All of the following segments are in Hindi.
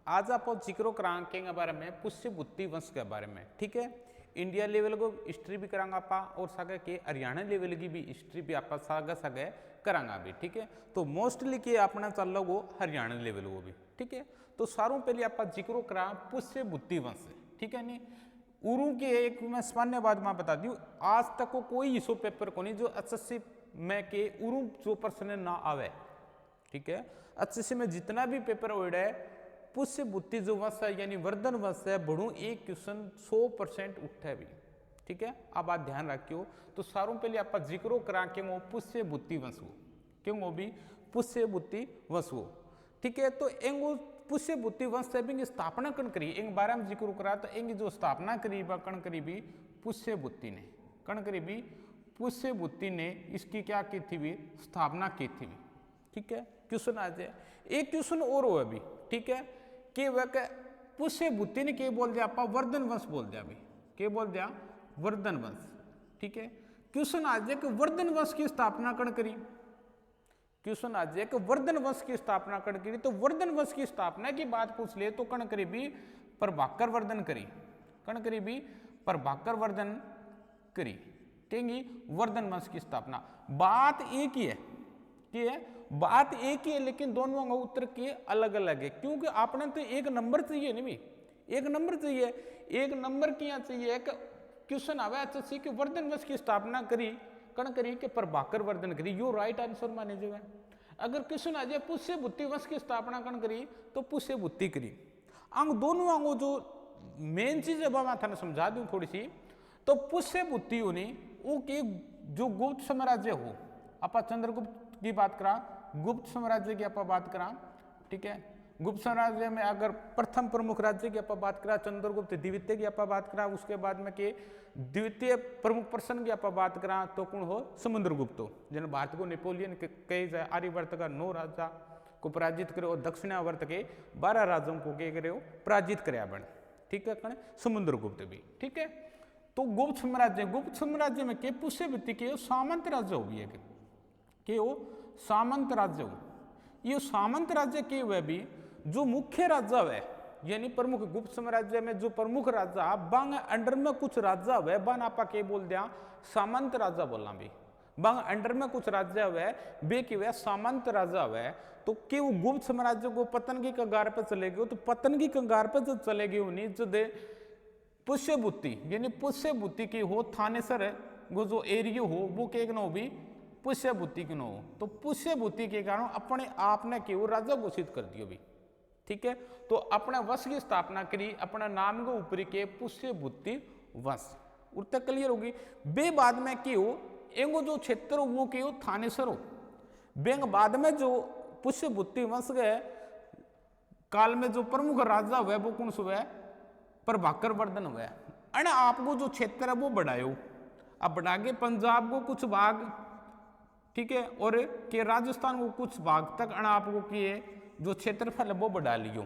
आज आप जिक्र करांगे के बारे में पुष्य बुत्ती वंश के बारे में। ठीक है, इंडिया लेवल को हिस्ट्री भी करांगा आपा और सागे के हरियाणा लेवल की भी हिस्ट्री भी आपा सागे सागे करांगा भी। ठीक है, तो मोस्टली के अपना चल लो वो हरियाणा लेवल को भी। ठीक है, तो सारों पहले आप जिक्र करा पुष्य बुत्ती वंश। ठीक है नहीं, उरू के एक मैं सामान्य बात मैं बता दूं, आज तक को कोई इसो पेपर को नहीं जो एसएससी में के उरू जो प्रश्न ना आवे। ठीक है, एसएससी में जितना भी पेपर हो रहा है पुष्य बुत्ती जो वंश है यानी वर्धन वंश है बढ़ू एक क्वेश्चन 100% उठे भी। ठीक है, अब आप ध्यान रखियो। तो सारों पहले आप जिक्रो करा के वो पुष्य बुत्ती वंश हो क्यों वो भी पुष्य बुत्ती वंश हो। ठीक है, तो एंगो पुष्य बुत्ती वंश है भी स्थापना कण करी एक बारे में जिक्र करा तो एंगी जो स्थापना करी बा कण करी भी पुष्य बुत्ती ने कण करी भी पुष्य बुत्ती ने इसकी क्या की थी भी स्थापना की थी भी। ठीक है, क्वेश्चन आ जाए एक क्वेश्चन और हो अभी। ठीक है, कि वह पुष्य बुत्ती ने क्या बोल दिया आपा वर्धन वंश बोल दिया अभी क्या बोल दिया वर्धन वंश। ठीक है, क्वेश्चन आ जाए कि वर्धन वंश की स्थापना कण करी। क्वेश्चन आ जाए कि वर्धन वंश की स्थापना कण करी तो वर्धन वंश की स्थापना की बात पूछ ले तो कण करी भी प्रभाकर वर्धन करी कण करी भी प्रभाकर वर्धन करी कहेंगी वर्धन वंश की स्थापना। बात एक ही है कि है बात एक ही है लेकिन दोनों का उत्तर के अलग अलग है क्योंकि आपने तो एक नंबर चाहिए नहीं भी एक नंबर चाहिए एक नंबर क्या चाहिए कि क्वेश्चन आवे एसएससी कि वर्धन वंश की स्थापना करी कण करी कि प्रभाकर वर्धन करी यो राइट आंसर माने जाएगा। अगर क्वेश्चन आ जाए पुष्य बुत्ती वंश की स्थापना कण करी तो पुष्य बुत्ती करी। अंग दोनों अंगों जो मेन चीज अब मैं थाने समझा दूं थोड़ी सी। तो पुष्य बुत्ती होनी वो के जो गुप्त साम्राज्य हो आप चंद्रगुप्त की बात करा गुप्त साम्राज्य की आप बात करा। ठीक है, गुप्त साम्राज्य में अगर प्रथम प्रमुख राज्य की आप बात करा चंद्रगुप्त द्वितीय की आप बात करा उसके बाद में के द्वितीय प्रमुख पर्सन की आप बात करा तो कौन हो समुद्रगुप्त हो जिन भारत को नेपोलियन कहे जाए आर्यवर्त का 9 राजा को पराजित करे और दक्षिणावर्त के 12 राजाओं को क्या करे पराजित करे बन। ठीक है, कण समुद्रगुप्त भी। ठीक है, तो गुप्त साम्राज्य में के पुष्य बुत्ती के सामंत राज्य हो भी है कि वो सामंत राज्य हो। ये सामंत राज्य के हुए भी जो मुख्य राज्य है यानी प्रमुख गुप्त साम्राज्य में जो प्रमुख राजा बांग अंडर में कुछ राज्य हुए बन आपा के बोल दिया सामंत राजा बोलना भी बांग अंडर में कुछ राज्य हुए बे की वह सामंत राजा हुए। तो कि वो गुप्त साम्राज्य को पतन की कगार पर चले गए तो पतन की कगार पर जब चले गए उन्हीं जो दे पुष्य बुत्ती यानी पुष्य बुत्ती की हो थानेसर वो जो एरिया हो वो के न हो भी पुष्य बुत्ती की न हो। तो पुष्य बुत्ती के कारण अपने आप ने की वो राजा घोषित कर दियो भी। ठीक है, तो अपने वंश की स्थापना करी अपना नाम के ऊपरी के पुष्य बुत्ती वंश उत्तर क्लियर होगी। बे बाद में की हो एगो जो क्षेत्र हो वो की हो थानेसर हो बेंग बाद में जो पुष्य बुत्ती वंश गए काल में जो प्रमुख राजा हुए वो कौन हुए प्रभाकर वर्धन हुए। अन आपको जो क्षेत्र है वो बढ़ायो अब बढ़ा के पंजाब को कुछ भाग ठीक है और के राजस्थान को कुछ भाग तक अन आपको किए जो क्षेत्रफल वो बढ़ा लियो।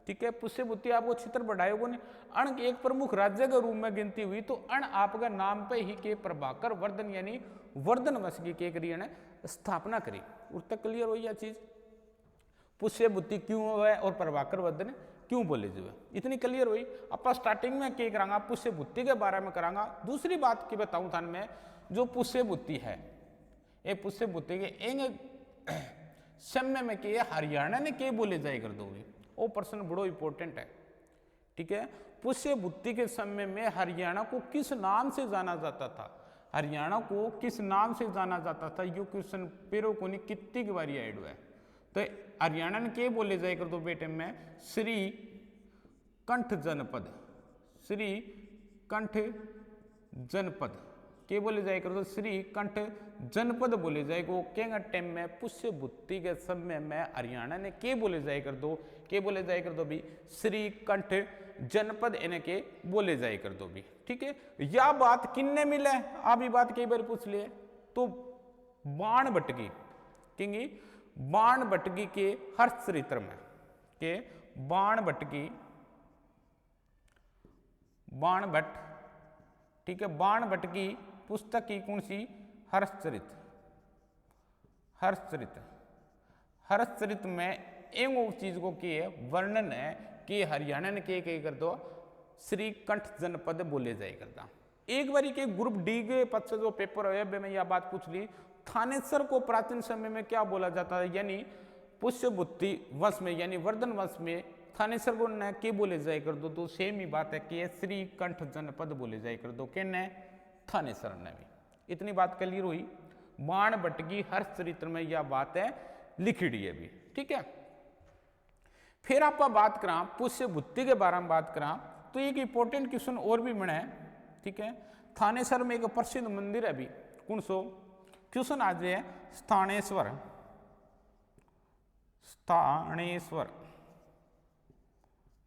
ठीक है, पुष्य बुत्ती आपको क्षेत्र बढ़ाएगा नहीं अण एक प्रमुख राज्य के रूप में गिनती हुई तो अण आपका नाम पे ही के प्रभाकर वर्धन यानी वर्धन वंश की के करी स्थापना करी। उत्तर क्लियर हो यह चीज पुष्य बुत्ती क्यों हुआ और प्रभाकर वर्धन क्यों बोले जो इतनी क्लियर हुई। आप स्टार्टिंग में क्या करांगा पुष्य बुत्ती के बारे में करांगा। दूसरी बात की बताऊं थान में जो पुष्य बुत्ती है ये पुष्य बुत्ती के एक समय में कि हरियाणा ने क्या बोले जाए कर दोगे वो प्रश्न बड़ो इंपॉर्टेंट है। ठीक है, पुष्य बुत्ती के समय में हरियाणा को किस नाम से जाना जाता था हरियाणा को किस नाम से जाना जाता था यो क्वेश्चन पेरो को नहीं कितनी की बारी ऐड हुआ है। तो हरियाणा ने क्या बोले जाए कर दो बेटे में श्री कंठ जनपद श्री कंठ जनपद के बोले जाए कर दो श्री कंठ जनपद बोले जाएगा के टाइम में पुष्य बुत्ती के समय में हरियाणा ने के बोले जाए कर दो के बोले जाए कर दो भी श्री कंठ जनपद इन्हें के बोले जाए कर दो भी। ठीक है, यह बात किन्ने मिले आप ये बात कई बार पूछ लिए तो बाण भटकी कहेंगे बाण भटकी के हर्षचरित्र में के बाण भटकी बाण भट्ट। ठीक है, बाण भट्ट की पुस्तक की कौन सी हर्षचरित हर्षचरित हर्षचरित में एक चीज को की है वर्णन है कि हरियाणा ने के कर दो श्रीकंठ जनपद बोले जाए करता। एक बारी के ग्रुप डी के पद से जो पेपर है मैं यह बात पूछ ली, थानेसर को प्राचीन समय में क्या बोला जाता है, यानी पुष्यभूति वंश में यानी वर्धन वंश में थानेसर को न के बोले जाए कर दो, तो सेम ही बात है कि श्रीकंठ जनपद बोले जाए कर दो, के न थानेसर ने भी। इतनी बात क्लियर हुई। बाण भट्ट की हर्ष चरित्र में यह बात है लिखी है भी, ठीक है। फिर आप बात करा पुष्यभूति के बारे में बात करा तो एक इंपॉर्टेंट क्वेश्चन और भी बना है, ठीक है। थानेसर में एक प्रसिद्ध मंदिर है अभी कौन सो, क्वेश्चन आज है स्थानेश्वर। स्थानेश्वर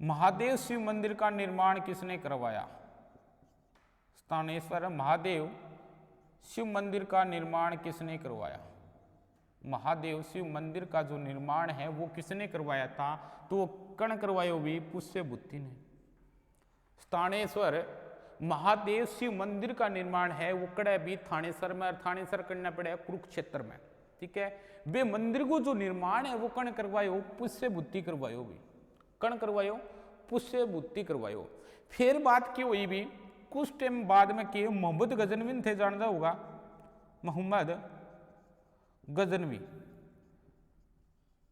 महादेव शिव मंदिर का निर्माण किसने करवाया? स्थानेश्वर महादेव शिव मंदिर का निर्माण किसने करवाया? महादेव शिव मंदिर का जो निर्माण है वो किसने करवाया था? तो वो कण करवाया भी पुष्यभूति ने। स्थानेश्वर महादेव शिव मंदिर का निर्माण है वो कड़ा भी थानेसर में, और थानेसर करना पड़ेगा कुरुक्षेत्र में, ठीक है। वे मंदिर को जो निर्माण है वो कण करवायो पुष्यभूति करवायो भी, कण करवायो पुष्यभूति करवायो। फिर बात की हुई भी कुछ टाइम बाद में कि मोहम्मद गजनवी थे, जानता होगा मोहम्मद गजनवी।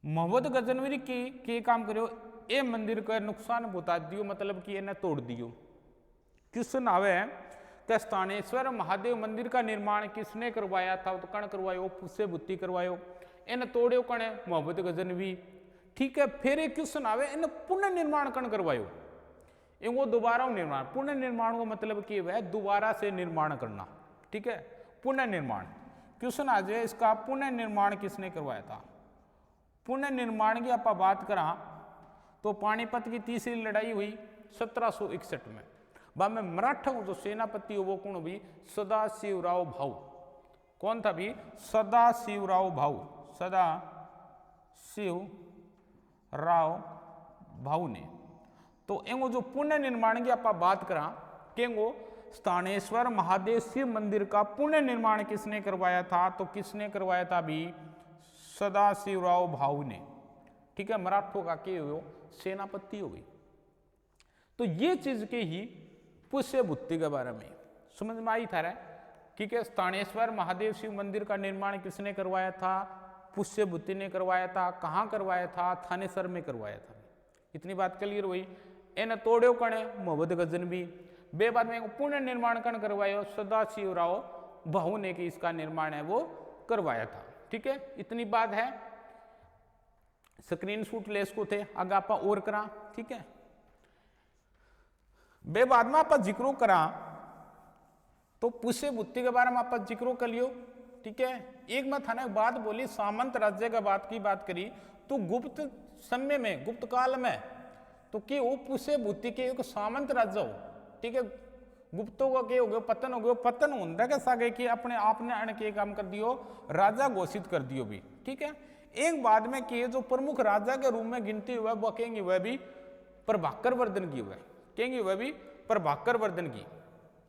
मोहम्मद गजनवी की काम करो ये मंदिर का नुकसान बता दियो, मतलब कि इन्हें तोड़ दियो। क्वेश्चन आवे कि स्थानेश्वर महादेव मंदिर का निर्माण किसने करवाया था? तो कण करवायो पुष्यभूति करवायो, इन्हें तोड़ो कण मोहम्मद गजनवी, ठीक है। फिर एक क्वेश्चन आवे इन्हें पुनर्निर्माण कण करवायो, इनको दोबारा निर्माण। पुनर्निर्माण को मतलब कि वह दोबारा से निर्माण करना, ठीक है, पुनर्निर्माण। क्वेश्चन आ जाए इसका पुनर्निर्माण किसने करवाया था? पुनर्निर्माण की आप बात करा तो पानीपत की तीसरी लड़ाई हुई 1761 में। बाद में मराठा जो सेनापति हो वो कौन भी? सदाशिवराव भाऊ। कौन था भी? सदाशिवराव भाऊ। सदाशिवराव भाऊ ने। तो एंगो जो पुनर्निर्माण की आप बात करा केंगो स्थानेश्वर महादेव शिव मंदिर का पुनर्निर्माण किसने करवाया था? तो किसने करवाया था भी? सदाशिवराव भाऊ ने, ठीक है। मराठों का के हो सेनापति हो गई। तो ये चीज के ही पुष्यभूति के बारे में समझ में आई था, ठीक है। स्थानेश्वर महादेव शिव मंदिर का निर्माण किसने करवाया था? पुष्यभूति ने करवाया था। कहाँ करवाया था? थानेसर में करवाया था। इतनी बात क्लियर हुई। इन तोड़ो कण मोहम्मद गजनवी, बे बाद में पुनर्निर्माण कण करवायो सदाशिवराव भाऊ ने कि इसका निर्माण है वो करवाया था, ठीक है। इतनी बात है। स्क्रीनशॉट ले इसको थे आगे आप और करा, ठीक है। बे बाद में आप जिक्र करा तो पुष्यभूति के बारे में आप जिक्र कर लियो, ठीक है। एक मैं थाने बात बोली सामंत राज्य का बात की बात करी तो गुप्त समय में गुप्त काल में तो कि वो पुष्यभूति के एक सामंत राज्य हो, ठीक है। गुप्तों का के हो गयो पतन हो गयो, पतन होता कैसा गए कि अपने आप ने अण के काम कर दियो राजा घोषित कर दियो भी, ठीक है। एक बाद में कि जो प्रमुख राजा के रूप में गिनती हुआ वो कहेंगे वह भी प्रभाकर वर्धन की हुआ, कहेंगे वह भी प्रभाकर वर्धन की,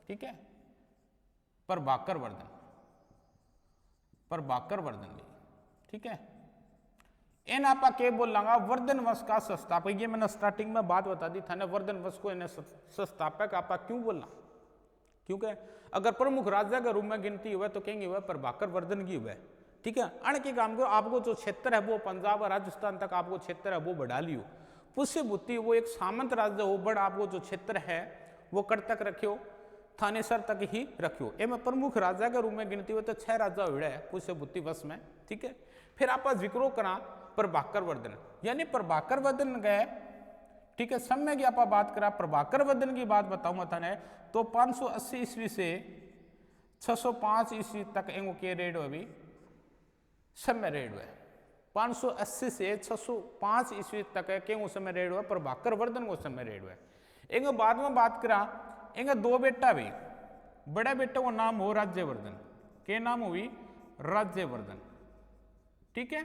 ठीक है। प्रभाकर वर्धन की, ठीक है। इन आप के बोल लांगा वर्धन वंश का संस्थापक। ये मैंने स्टार्टिंग में बात बता दी था ना, वर्धन वंश को इन्हें संस्थापक आप क्यों बोलना? क्योंकि अगर प्रमुख राजा के रूप में गिनती हुआ तो कहेंगे वह प्रभाकर वर्धन की हुआ, ठीक है। अण के काम को आपको जो क्षेत्र है वो पंजाब और राजस्थान तक आपको क्षेत्र है वो बढ़ा लियो। पुष्यभूति वो एक सामंत राज्य हो, बड़ आपको जो क्षेत्र है वो कट तक रखियो, थानेसर तक ही रखियो। ए में प्रमुख राजा के रूप में गिनती हुई तो 6 राजा हुए है पुष्यभूति वंश में, ठीक है। फिर आप जिक्रो करा प्रभाकर वर्धन, यानी प्रभाकर वर्धन गए, ठीक है। समय की आप बात करा प्रभाकर वर्धन की बात बताऊं थाने तो 580 ईस्वी से 605 ईस्वी तक एंगो के रेड हुआ भी समय रेड हुआ। 580 से 605 ईस्वी तक के समय रेड हुआ प्रभाकर वर्धन को समय रेड हुआ। एक बाद में बात करा इनका 2 बेटा भी, बड़ा बेटा को नाम हो राज्यवर्धन, के नाम हुई राज्यवर्धन, ठीक है।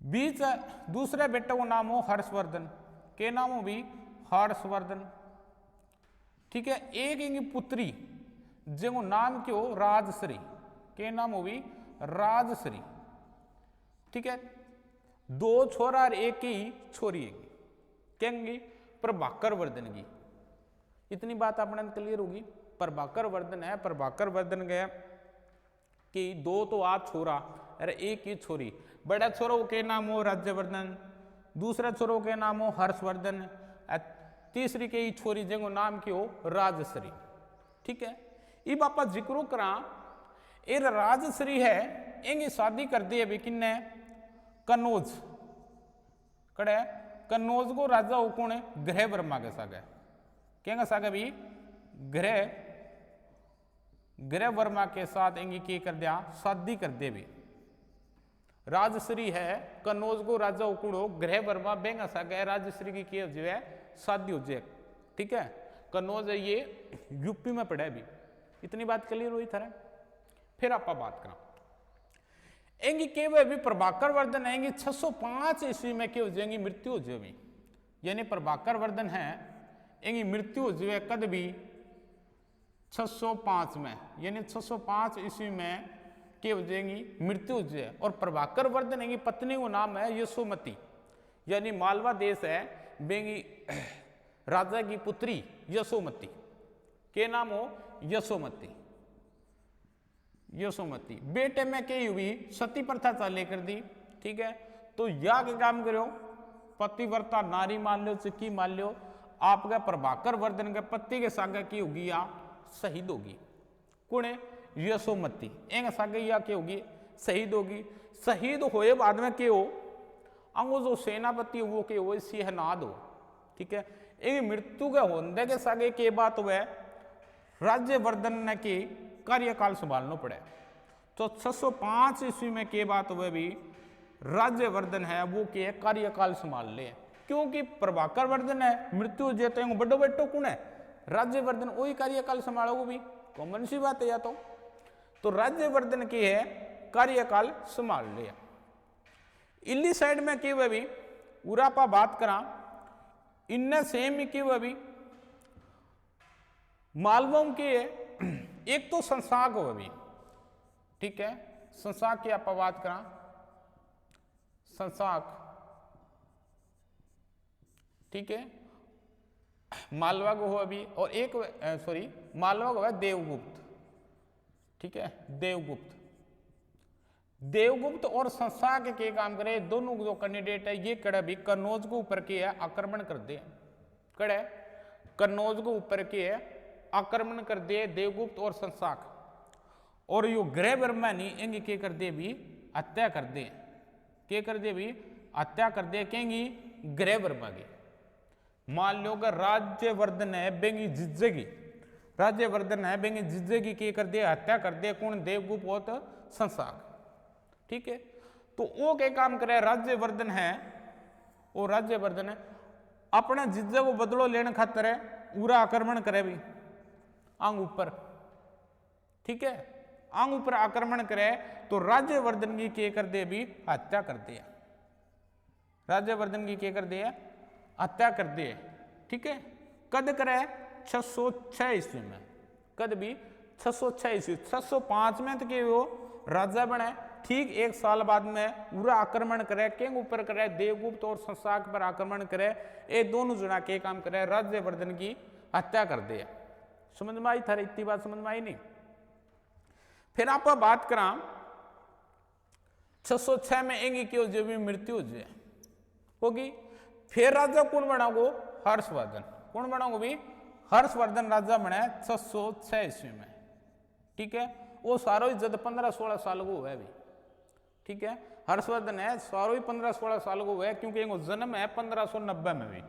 बीच दूसरे बेटा को नाम हो हर्षवर्धन, के नाम हो भी हर्षवर्धन, ठीक है। एक इनकी पुत्री जो नाम क्यों राजश्री, के नाम हो भी राजश्री, ठीक है। 2 छोरा और 1 ही छोरी, कहेंगे प्रभाकर वर्धन की। इतनी बात अपने क्लियर होगी। प्रभाकर वर्धन है, प्रभाकर वर्धन गया कि दो तो आप छोरा अरे एक ही छोरी, बड़ा छोरों के नाम हो राज्यवर्धन, दूसरा छोरों के नाम हो हर्षवर्धन, तीसरी के ही छोरी जिनको नाम की हो राजश्री। ठीक है, इब आप जिक्र करा ये राजश्री है, इनकी शादी कर दी अभी किन्ने कन्नौज कड़े, कन्नौज को राजा हो कौन है ग्रह वर्मा के सागे, क्या सागे भी ग्रह वर्मा के साथ इनकी क्या कर दिया शादी कर दे भी। राजश्री है कन्नौज को राजा उकुड़ो ग्रह वर्मा बेंगा सागे राजश्री की क्या जो है शादी हो जाए। ठीक है, कन्नौज है ये यूपी में पड़ा है भी। इतनी बात क्लियर हुई था। फिर आप बात करा एंगी के वे भी प्रभाकर वर्धन है 605 ईस्वी में क्या हो जाएंगी मृत्यु हो जाएगी, यानी प्रभाकर वर्धन है एंगी मृत्यु हो जाए कद भी 605 में, यानी 605 ईस्वी में क्या हो जाएंगी मृत्यु हो जाए। और प्रभाकर वर्धन एंगी पत्नी को नाम है यशोमती, यानी मालवा देश है बेंगी राजा की पुत्री यशोमती के नाम हो यशोमती। यशोमती बेटे में क्या हुई सती प्रथा चाले कर दी। ठीक है, तो या के काम करो पतिव्रता नारी मान लो चिक्की मान लो, आपका प्रभाकर वर्धन के पति के सागे की होगी या शहीद होगी। कौन है यशोमती, एक सागे या क्या होगी शहीद होगी। शहीद होए बाद में क्या हो अंगो जो सेनापति वो के वो सिंहनाद हो। ठीक है, एक मृत्यु के होने के सागे के बात हुए राज्यवर्धन ने की कार्यकाल संभालना पड़े। तो 605 ईस्वी में के बात हुए भी राज्यवर्धन है वो के कार्यकाल संभाल ले, क्योंकि प्रभाकर वर्धन है मृत्यु जेते हैं बड़ो बेटो कौन है राज्यवर्धन, वही कार्यकाल संभालोगे भी कॉमन सी बात है। या तो राज्यवर्धन की है कार्यकाल संभाल लिया। इल्ली साइड में की हुए भी उरापा बात करा इनने सेम ही की हुए भी मालवों के एक तो संसाक हो अभी। ठीक है, संसाक की आप बात करा संसाक। ठीक है, मालवा को हो अभी और एक सॉरी मालवा को है देवगुप्त। ठीक है, देवगुप्त और संसाक के काम करे दोनों जो कैंडिडेट है ये कड़े भी कन्नौज को ऊपर के है आक्रमण कर दे, कड़े कन्नौज को ऊपर के है आक्रमण कर दे देवगुप्त और संसाक, और यो ग्रह वर्मा नहीं एंगे के कर दे भी हत्या कर दे, के कर दे भी हत्या कर दे कहेंगी ग्रह वर्मा की। मान लो अगर राज्यवर्धन है बेंगी जिज्जेगी, राज्यवर्धन है बेंगी जिज्जेगी के कर दे हत्या कर दे कौन देवगुप्त और संसाक। ठीक है, तो वो के काम करे राज्यवर्धन है, वो राज्यवर्धन है अपने जिज्जे को बदलो लेने खातर है पूरा आक्रमण करे भी आंग ऊपर। ठीक है, आंग ऊपर आक्रमण करे तो राज्यवर्धन की के कर दे भी हत्या कर दे, राज्यवर्धन की के कर दे हत्या कर दे। ठीक है, कद करे 606 ईस्वी में, कद भी 606 ईस्वी 605 में तो के वो राजा बने। ठीक एक साल बाद में पूरा आक्रमण करे के ऊपर करे देवगुप्त और संसाक पर आक्रमण करे, ये दोनों जना के काम करे राज्यवर्धन की हत्या कर दे। समझ में आई था, इतनी बात समझ में आई नहीं। फिर आप बात करा 606 में एंगी की जो भी मृत्यु होगी। फिर राजा कौन बनाओ हर्षवर्धन, कौन बनाओ भी हर्षवर्धन राजा बने 606 ईस्वी में। ठीक है, वो सारो ही जब 15-16 साल को हुआ भी। ठीक है, हर्षवर्धन है सारो ही 15-16 साल को हुआ क्योंकि इनको जन्म है 1590 में भी।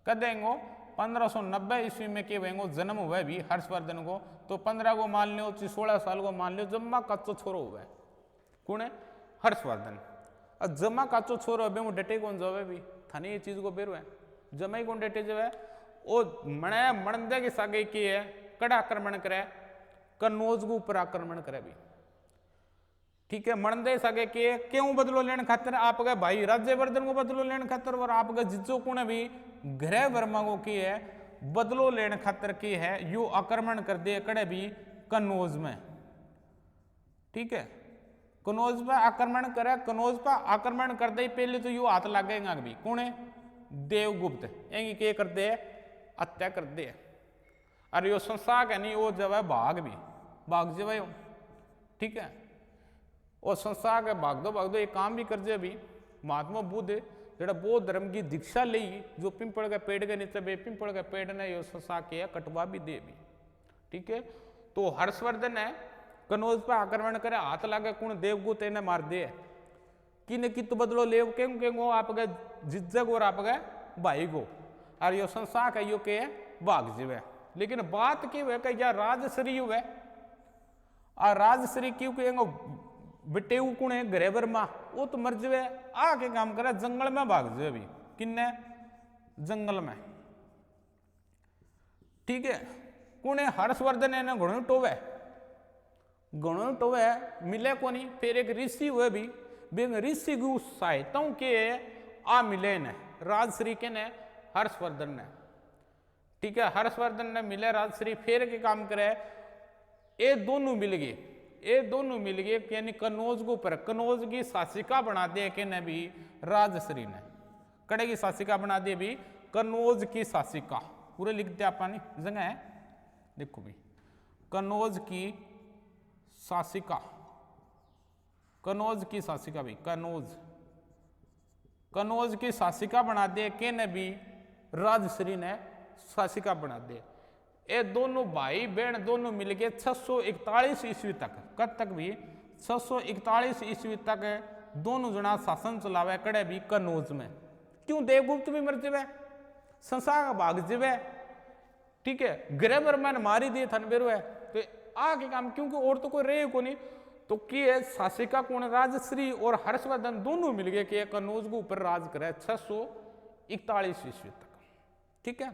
कद इनको 1590 ईस्वी में के वेंगो जन्म हुआ भी हर्षवर्धन को, तो 15 को मान लो 16 साल को मान लो जम्मा कच्चो छोरो हुआ है कौन है हर्षवर्धन। और जमा कच्चो छोरो अभी वो डटे कौन जावे भी थाने ये चीज को बेरो है जमा ही कौन डटे जो है वो मणे मणदे के सागे की है कड़ा आक्रमण करे कन्नौज को ऊपर आक्रमण करे भी। ठीक है, मणदे सागे के क्यों बदलो लेने खातर आपका भाई राज्यवर्धन को बदलो लेने खातर, और आपका जिज्जो कौन भी ग्रह वर्मा को की है बदलो लेने खातर की है यू आक्रमण कर दे कड़े भी कन्नौज में। ठीक है, कन्नौज पर आक्रमण करे, कन्नौज पर आक्रमण कर दे पहले तो यू हाथ लगेगा भी कौन है देवगुप्त यही के कर दे हत्या कर दे। और यो संसार है नहीं वो जब है भाग जब है, ठीक है। और संसार के भाग दो एक काम भी कर जे अभी महात्मा बुद्ध जरा बौद्ध धर्म की दीक्षा ली जो पिंपल के पेड़ के नीचे बे पिंपल के पेड़ ने यो संसार के कटवा भी दे भी, ठीक है। तो हर्षवर्धन है कनौज पर आक्रमण करे हाथ लागे कुण देवगुप्त ने मार दे किने की तो बदलो ले केंगो आपके जिज्जग और आपके भाई को और यो संसार का यो के भाग जीवे। लेकिन बात की हुए कि या राजश्री हुए और राजश्री क्यों कहेंगे बेटे कुण है घरे बर्मा वो तो मर जवे आके काम करे जंगल में भाग जाए अभी किन्ने जंगल में, ठीक है। कुणे हर्षवर्धन ने घणो टोवे मिले को नहीं। फिर एक ऋषि हुए भी ऋषि गु सहायताओं के आ मिले ने राजश्री के ने हर्षवर्धन ने, ठीक है। हर्षवर्धन ने मिले राजश्री फिर के काम करे ये दोनों मिल गए यानी कनौज को ऊपर कनौज की शासिका बना दे के ने भी राजश्री ने कड़े की शासिका बना दी भी कनौज की शासिका पूरे लिख दिया पानी जगह है देखो भी कनौज की शासिका भी कनौज की शासिका बना दे के ने भी राजश्री ने शासिका बना दे। ये दोनों भाई बहन दोनों मिलके 641 ईस्वी तक कब तक भी 641 ईस्वी तक दोनों जना शासन चलावे कड़े भी कनौज में। क्यों देवगुप्त भी मर जावे संसार का भाग जावे, ठीक है। गृह बर्मा ने मारी दिए थनबेरो है तो आगे काम क्योंकि और तो कोई रहे को नहीं तो की है शासिका कौन राजश्री और हर्षवर्धन दोनों मिल गए कि कनौज के ऊपर राज करे 641 ईस्वी तक, ठीक है।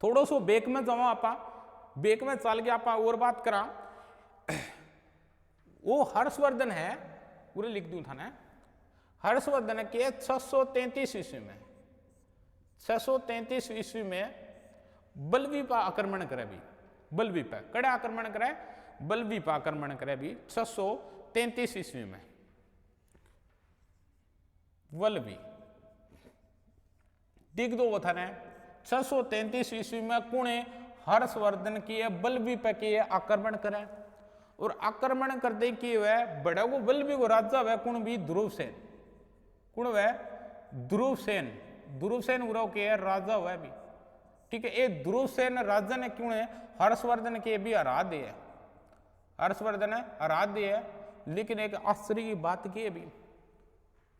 थोड़ो सो बेक में जाओ आपा बेक में चल गया आपा और बात करा वो हर्षवर्धन है पूरे लिख दूं था ना हर्षवर्धन के 633 ईस्वी में 633 ईस्वी में बलवी पर आक्रमण करे भी बलवी पर कड़े आक्रमण करे बलवी पर आक्रमण करे भी 633 ईस्वी में बलवी ठीक दो वो था ना 633 ईस्वी में कुणे हर्षवर्धन की बलवी पे की आक्रमण करे और आक्रमण करते की हुए बड़े को बलवी को राजा हुआ कुण भी ध्रुवसेन कुण हुआ ध्रुवसेन उराव के राजा हुआ भी, ठीक है। ये ध्रुवसेन राजा ने क्यों है हर्षवर्धन के भी हरा दिए हर्षवर्धन हरा दिए। लेकिन एक आश्चर्य की बात की है भी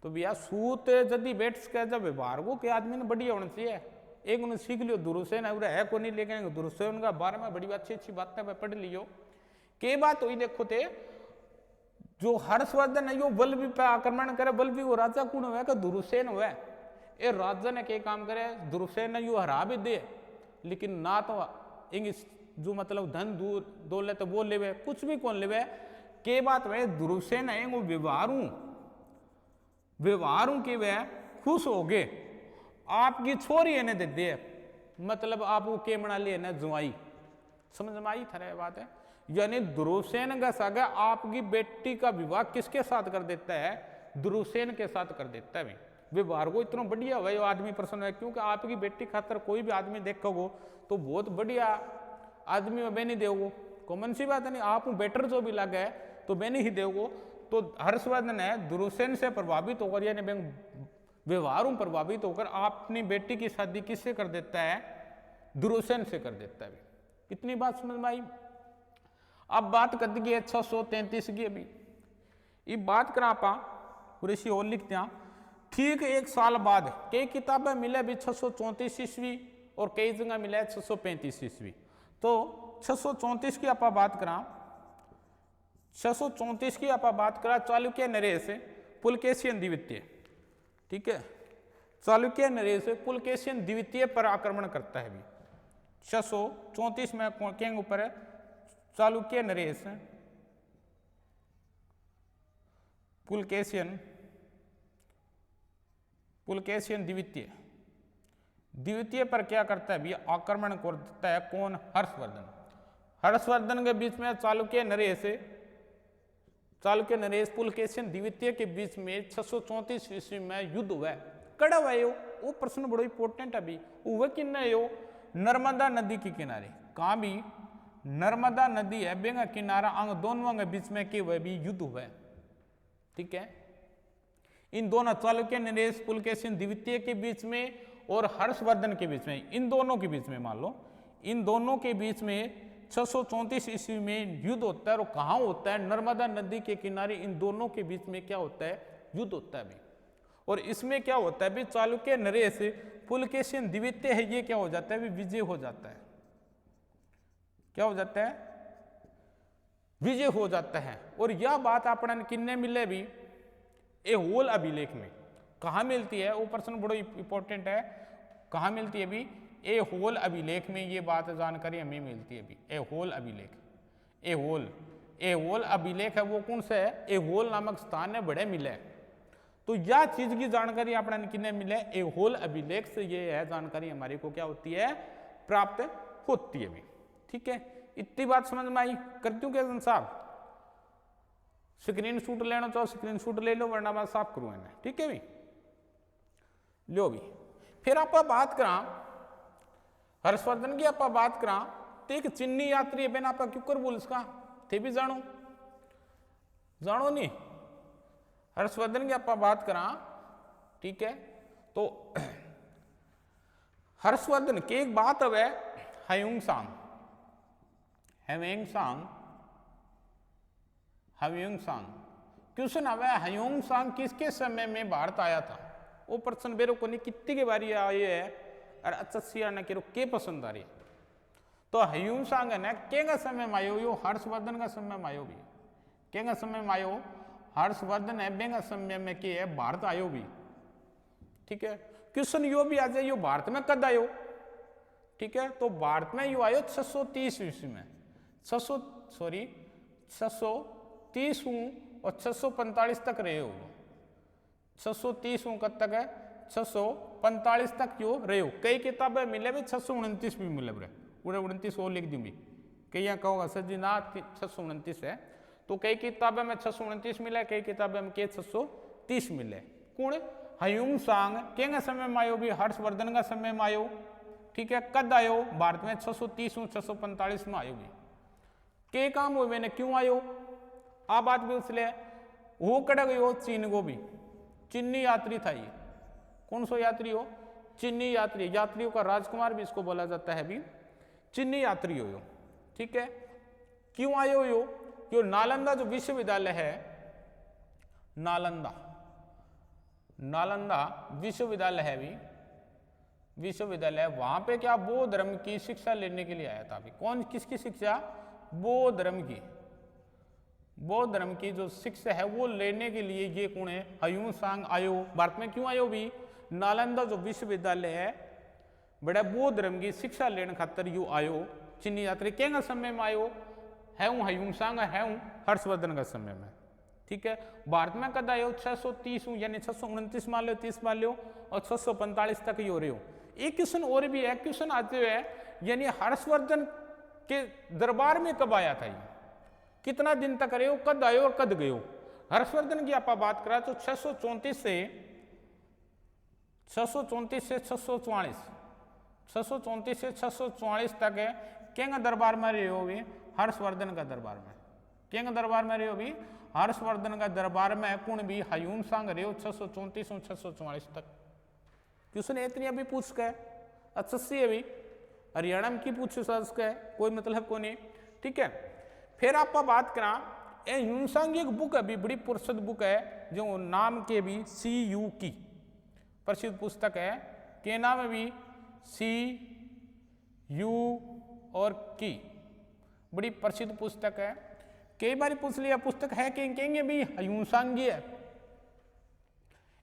तो भैया सूत यदि बैठ सके जब व्यवहार को के आदमी ने बढ़िया होना चाहिए एक उन्हें सीख लियो ध्रुवसेन है को नहीं लेकिन ध्रुवसेन का बारे में बड़ी अच्छी बातें पढ़ लियो के बात हुई। देखो थे जो हर्षवर्धन है यो बलवी पे आक्रमण करे बलवी वो राजा कौन हुआ कि ध्रुवसेन हुआ ये राजा ने के काम करे ध्रुवसेन ने यो हरा भी दे लेकिन ना तो इंग्लिश जो मतलब धन दौलत वो लेवे कुछ भी कौन लेवे के बात वे ध्रुवसेन है वो व्यवहारों के वे खुश हो गए आपकी छोरी है ने दे दे मतलब आप वो के बना लिए ना जुआई समझ में आई था बात है। यानी ध्रुवसेन का सागा आपकी बेटी का विवाह किसके साथ कर देता है ध्रुवसेन के साथ कर देता है। व्यवहार को इतना बढ़िया हुआ वो आदमी प्रसन्न है क्योंकि आपकी बेटी खातर कोई भी आदमी देखोगे तो बहुत बढ़िया आदमी में बेनी देवगो कॉमन सी बात है नहीं आप बेटर जो भी लगा है तो बेनी ही देवगो। तो हर्षवर्धन है ध्रुवसेन से प्रभावित होकर यानी व्यवहारों प्रभावित होकर अपनी बेटी की शादी किससे कर देता है ध्रुवसेन से कर देता है। इतनी बात समझ में आई। अब बात कर दी है 633 की अभी ये बात करा आप ऋषि और लिखते हैं ठीक एक साल बाद कई किताबें मिले भी 634 ईस्वी और कई जगह मिले 635 ईस्वी। तो 634 की आप बात करा 634 की आप बात करा चालुक्य नरेश पुलकेशियन द्वितीय, ठीक है। चालुक्य नरेश पुलकेशियन द्वितीय पर आक्रमण करता है भी 634 में के ऊपर चालुक्य नरेश पुलकेशियन द्वितीय पर क्या करता है भी आक्रमण करता है कौन हर्षवर्धन के बीच में चालुक्य नरेश पुलकेशियन द्वितीय के बीच में 634 ईस्वी में युद्ध हुआ कड़ा आयो, वो प्रश्न बड़ो इंपॉर्टेंट अभी। वह किन्ना यो नर्मदा नदी के किनारे, कहाँ भी नर्मदा नदी है बेंगा किनारा, अंग दोनों के बीच में के वह भी युद्ध हुआ है। ठीक है, इन दोनों चालुक्य नरेश पुलकेशिन द्वितीय के बीच में और हर्षवर्धन के बीच में, इन दोनों के बीच में मान लो, इन दोनों के बीच में 634 ईस्वी में युद्ध होता है। और कहाँ होता है? नर्मदा नदी के किनारे इन दोनों के बीच में क्या होता है? युद्ध होता है भी। और इसमें क्या होता है भी? चालुक्य नरेश पुलकेशिन द्वितीय है, ये क्या हो जाता है भी? विजय हो जाता है। क्या हो जाता है? विजय हो जाता है। और यह बात अपन किन्ने मिले भी? ऐहोल अभिलेख में। कहाँ मिलती है? वो प्रश्न बड़ो इंपॉर्टेंट है। कहाँ मिलती है भी? ऐहोल अभिलेख में ये बात जानकारी हमें मिलती है भी। ऐहोल अभिलेख, ऐहोल अभिलेख है वो कौन सा है? ऐहोल नामक स्थान है, बड़े मिले। तो यह चीज की जानकारी अपन किन्ने मिले? ऐहोल अभिलेख से ये है जानकारी हमारी को क्या होती है? प्राप्त होती है भी। ठीक है, इतनी बात समझ में आई? करती हूँ क्या साहब? स्क्रीन शूट लेना चाहो स्क्रीन शूट ले लो, वरना मैं साफ करूँ इन्हें। ठीक है भी, लो भी। फिर आप बात करा हर्षवर्धन की, आप बात करा तो एक चीनी यात्री है आप क्यों कर बोल इसका थे भी जानो नहीं? हर्षवर्धन की आप बात करा, ठीक है, तो हर्षवर्धन की एक बात अब है हयुंगसांग क्वेश्चन अब है हयुंगसांग किसके समय में भारत आया था? वो प्रश्न बेरो को नहीं कितनी के बारी आए है और अच्छा सिया ना केरो के पसंद आ रही है। तो हयुंगसांग है ना केगा समय में आयो? यो हर्षवर्धन का समय में आयो भी। केगा समय में आयो? हर्षवर्धन है बेगा समय में के है भारत आयो भी। ठीक है, क्वेश्चन यो भी आ जाए यो भारत में कद आयो? ठीक है, तो भारत में यो आयो 630 ईस्वी में। 630 और 645 तक रहे हो। 630 कब तक है? 645 तक जो रहे हो। कई किताबें मिले भी 629 भी मिले रहे, पूरे 29 और लिख दी भी। कई यहाँ कहोगा सर जी ना 629 है, तो कई किताबें में 629 मिले, कई किताबें में 630 मिले। कौन? हयुंगसांग के समय में आयो भी? हर्षवर्धन का समय में आयो। ठीक है, कद आयो? भारत में 630 645 में आयो भी। के काम हुए मैंने क्यों आयो? आ बात भी उसले वो कड़ गयो चीन को भी। चीनी यात्री था ये। कौन सा यात्री हो? चीनी यात्री। यात्रियों का राजकुमार भी इसको बोला जाता है भी। चीनी यात्री हो यो। ठीक है, क्यों आयो यो नालंदा जो विश्वविद्यालय है, नालंदा विश्वविद्यालय है भी, विश्वविद्यालय वहां पे क्या बौद्ध धर्म की शिक्षा लेने के लिए आया था अभी। कौन? किसकी शिक्षा? बौद्ध धर्म की। बौद्ध धर्म की जो शिक्षा है वो लेने के लिए ये कौन है? हयुंगसांग आयो। भारत में क्यों आयो भी? नालंदा जो विश्वविद्यालय है बड़ा बौद्ध धर्म की शिक्षा लेने खातर यू आयो। चीनी यात्री के समय में आयो? है हूँ हयुंगसांग, है हूँ हर्षवर्धन का समय में। ठीक है, भारत में कद आयो? 630 यानी 629 मान लो, 30 मान लो, और 645 तक ही हो रहे हो। एक क्वेश्चन और भी है, क्वेश्चन आते हुए यानी हर्षवर्धन के दरबार में कब आया था ये? कितना दिन तक रहे हो? कद आयो और कद गयो? हर्षवर्धन की आप बात करा तो 634 से 644 तक है केंगा दरबार में रहे हो भी? हर्षवर्धन का दरबार में। केंगा दरबार में रहे हो भी? हर्षवर्धन का दरबार में कौन भी? हयुंगसांग रहे हो 634 और 644 तक। क्वेश्चन इतनी अभी पूछ के अच्छा सी अभी हरियाणा में की पूछ के कोई मतलब को नहीं। ठीक है, फिर आप बात करा हयुंगसांग एक बुक अभी बड़ी प्रसिद्ध बुक है जो नाम के भी CU की प्रसिद्ध पुस्तक है। के नाम है भी? CU और की बड़ी प्रसिद्ध पुस्तक है। कई बार पूछ लिया पुस्तक है कि कहेंगे भी हयुंगसांग है।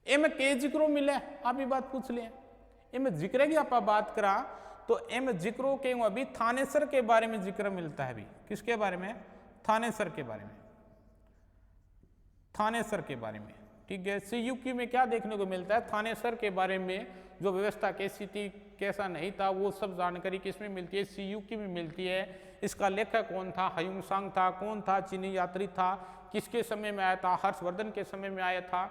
एम के जिक्रो मिले आप ये बात पूछ लिया। एम जिक्र की आप बात करा तो एम जिक्रो के अभी थानेसर के बारे में जिक्र मिलता है भी। किसके बारे में? थानेसर के बारे में। थानेसर के बारे में। ठीक है, CU में क्या देखने को मिलता है? थानेसर के बारे में जो व्यवस्था कैसी थी, कैसा नहीं था, वो सब जानकारी किसमें मिलती है? CU में मिलती है। इसका लेखक कौन था? हयुंगसांग था। कौन था? चीनी यात्री था। किसके समय में आया था? हर्षवर्धन के समय में आया था।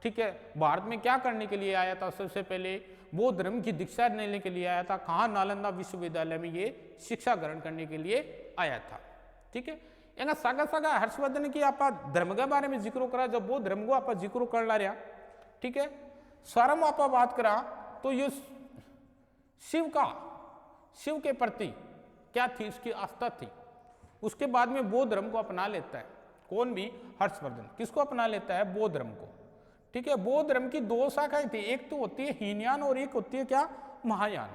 ठीक है, भारत में क्या करने के लिए आया था? सबसे पहले बौद्ध धर्म की दीक्षा लेने के लिए आया था। कहाँ? नालंदा विश्वविद्यालय में ये शिक्षा ग्रहण करने के लिए आया था। ठीक है, एंगा सागा सागा हर्षवर्धन की आप धर्म के बारे में जिक्र करा, जब बौद्ध धर्म को आप जिक्र कर ला रहा। ठीक है, सारम आप बात करा तो ये शिव के प्रति क्या थी? इसकी आस्था थी। उसके बाद में बौद्ध धर्म को अपना लेता है। कौन भी? हर्षवर्धन। किसको अपना लेता है? बौद्ध धर्म को। ठीक है, बौद्ध धर्म की दो शाखाएं थी, एक तो होती है हीनयान और एक होती है क्या? महायान।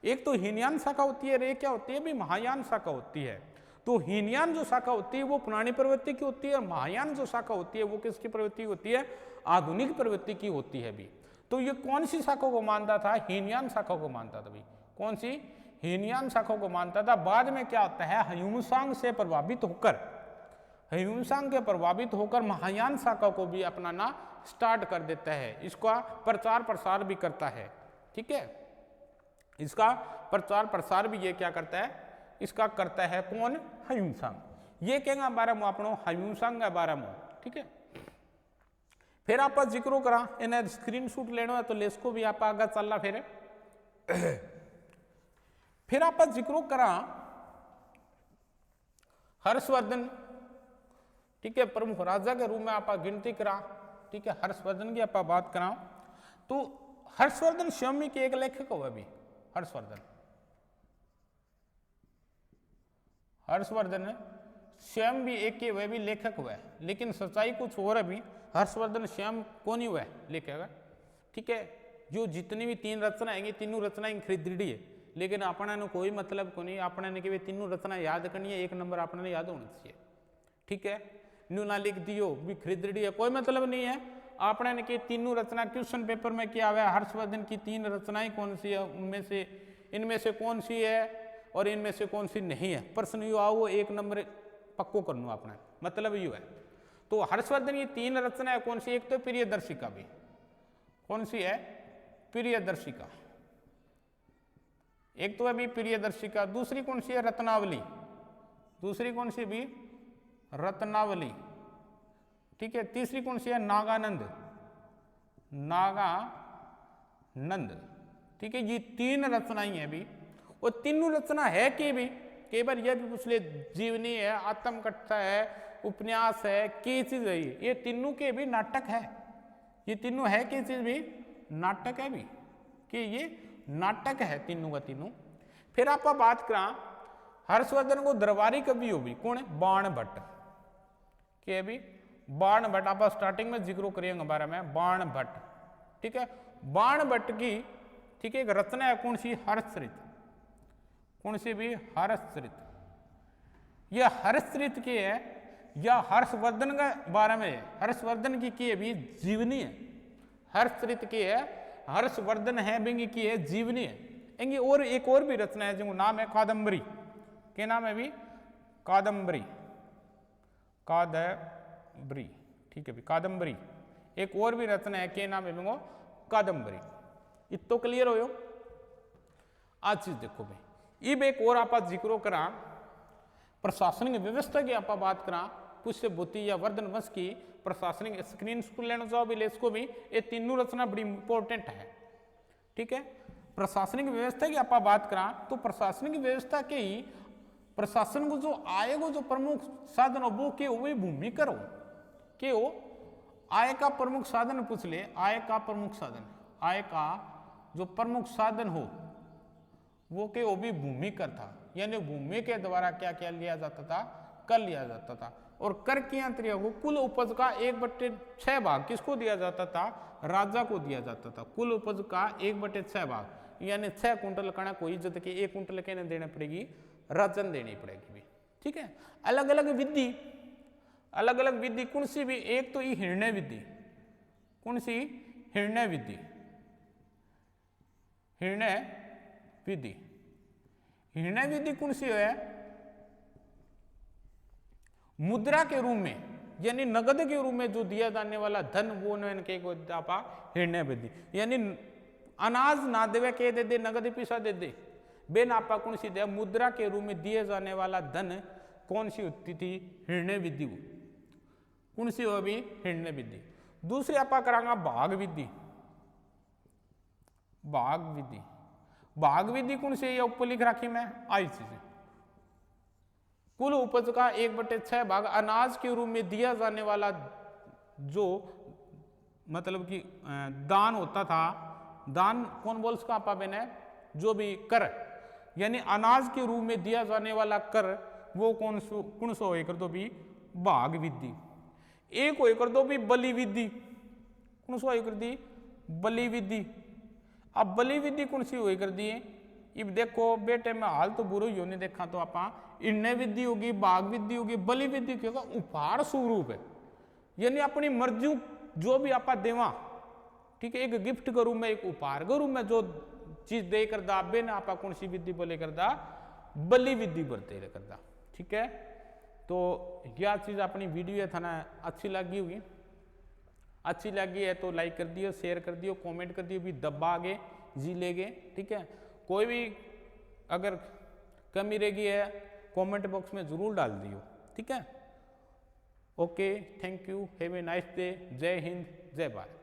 एक तो हीनयान शाखा होती है और एक क्या होती है भी? महायान शाखा होती है। तो हीनयान जो शाखा होती है वो पुरानी प्रवृत्ति की होती है और महायान जो शाखा होती है वो किसकी प्रवृत्ति होती है? आधुनिक प्रवृत्ति की होती है भी। तो ये कौन सी शाखा को मानता था? हीनयान शाखा को मानता था भी। कौन सी? हीनयान शाखा को मानता था। बाद में क्या होता है? ह्यूमसांग से प्रभावित होकर महायान शाखा को भी अपनाना स्टार्ट कर देता है। इसका प्रचार प्रसार भी करता है। ठीक है, इसका प्रचार प्रसार भी ये क्या करता है? इसका करता है कौन? ह्यूमसांग। ये कहेंगे बारे में अपनो ह्यूमसांग के बारे में। ठीक है, फिर आप जिक्र करा इन्हें स्क्रीन शूट लेना है तो लेसको भी आप आगे चल रहा। फिर आप जिक्र करा हर्षवर्धन। ठीक है, प्रमुख राजा के रूप में आप गिनती करा। ठीक है, हर्षवर्धन की आप बात करा तो हर्षवर्धन स्वयं के एक लेखक हुआ भी। हर्षवर्धन स्वयं भी एक के वह भी लेखक हुआ है, लेकिन सच्चाई कुछ और है भी। हर्षवर्धन स्वयं कौन ही हुआ है? लेखक। ठीक है, जो जितनी भी तीन रचना आएंगी तीनों रचनाएं खरीदी है, लेकिन अपने ने कोई मतलब को नहीं। अपने ने कि तीनों रचना याद करनी है, एक नंबर अपने ने याद होना चाहिए। ठीक है, न्यू ना लिख दियो भी खरीदी है, कोई मतलब नहीं है। आपने ने कि तीनों रचना क्वेश्चन पेपर में क्या हुआ है? हर्षवर्धन की तीन रचनाएं कौन सी है? उनमें से इनमें से कौन सी है और इनमें से कौन सी नहीं है? प्रश्न यू आओ एक नंबर पक्को करना अपना, मतलब यू है। तो हर्षवर्धन की तीन रचना है, कौन सी? एक तो प्रियदर्शिका भी। कौन सी है? प्रियदर्शिका। एक तो है भी प्रियदर्शिका। दूसरी कौन सी है? रत्नावली। दूसरी कौन सी भी? रत्नावली। ठीक है, तीसरी कौन सी है? नागानंद। ठीक है, ये तीन रचनाएं हैं भी। और तीनों रचना है कि भी केवल यह भी पूछ ले जीवनी है, आत्मकथा है, उपन्यास है, की चीज है? ये तीनों के भी नाटक है। ये तीनों है कि चीज भी? नाटक है भी, कि ये नाटक है तीनों का तीनों। फिर आप बात करा हर्षवर्धन को दरबारी कवि हो भी। कौन है? बाण भट्ट के भी। बाण भट्ट आप स्टार्टिंग में जिक्र करेंगे बारे में, बाण भट्ट। ठीक है, बाण भट्ट की ठीक है एक रचना है, कौन सी? हर्षचरित। कौन सी भी? हर्षचरित। यह हर्षचरित की है या हर्षवर्धन के बारे में है? हर्षवर्धन की भी जीवनी है। हर्षचरित की है, हर्षवर्धन है बिंगी की है जीवनी है। इंगी और एक और भी रचना है जिनका नाम है कादम्बरी। क्या नाम है भी? कादम्बरी। ठीक है भी, कादम्बरी। एक और भी रचना है, क्या नाम है बिंगो? कादम्बरी। इतो क्लियर हो? आज चीज देखो भाई, इब एक और आप जिक्र करा प्रशासनिक व्यवस्था की आप बात करा। पुष्य भूति या वर्धन वंश की प्रशासनिक स्क्रीन स्कूल लेना चाहो भी लेसको भी, ये तीनों रचना बड़ी इंपॉर्टेंट है। ठीक है, प्रशासनिक व्यवस्था की आप बात करा तो प्रशासनिक व्यवस्था के ही प्रशासन को जो आय को जो प्रमुख साधन हो वो के वही भूमि करो के हो। आय का प्रमुख साधन पूछ ले, आय का प्रमुख साधन, आय का जो प्रमुख साधन हो वो के वो भी भूमि कर था। यानी भूमि के द्वारा क्या क्या लिया जाता था? कर लिया जाता था। और कर की अंतरिया को कुल उपज का 1/6 भाग किसको दिया जाता था? राजा को दिया जाता था। कुल उपज का 1/6 भाग, यानी 6 कुंटल कणा कोई इज्जत की 1 कुंटल कहने देना पड़ेगी, राजन देनी पड़ेगी भी। ठीक है, अलग अलग विधि कौन सी भी? एक तो ये हिरण्य विधि। कौन सी? हिरण्य विधि। हिरण्य विधि कौन सी है? मुद्रा के रूप में यानी नगद के रूप में जो दिया जाने वाला धन वो हिरण्य विधि। यानी अनाज ना देवे के दे नगद पैसा दे बे नापा कौन सी दे? मुद्रा के रूप में दिए जाने वाला धन कौन सी होती थी? हिरण्य विधि। कौन सी हो भी? हिरण्य विधि। दूसरी आप करांगा भाग विधि। भाग विधि, भाग विधि कौन सी है, ऊपर लिख रखी मैं आई चीज। कुल उपज का 1/6 भाग अनाज के रूप में दिया जाने वाला जो मतलब कि दान होता था, दान कौन बोल उसका आपा बने, जो भी कर, यानी अनाज के रूप में दिया जाने वाला कर, वो कौन सो होए कर दो भी भाग विधि। एक होए कर दो भी बलि विधि, कौन सो होए कर दी बलि विधि। अब बलि विधि कौन सी होए कर दी, इब देखो बेटे में हाल तो बुरा ही होने देखा तो आपा इन्ने विधि होगी, भाग विधि होगी, बलि विधि क्योंकि उपहार स्वरूप है, यानी अपनी मर्जी जो भी आपा देवा, ठीक है, एक गिफ्ट के रूप में, एक उपहार के रूप में जो चीज दे कर दा बे ना आपा कौन सी विधि बोले कर दा बलि विधि बोलते कर दा। ठीक है, तो यह चीज अपनी वीडियो था ना अच्छी लगी होगी, अच्छी लगी है तो लाइक कर दियो, शेयर कर दियो, कमेंट कर दियो, भी दबा आगे जी लेगे। ठीक है, कोई भी अगर कमी रहेगी है कमेंट बॉक्स में जरूर डाल दियो। ठीक है, okay, thank you, have a nice day, जय हिंद, जय भारत।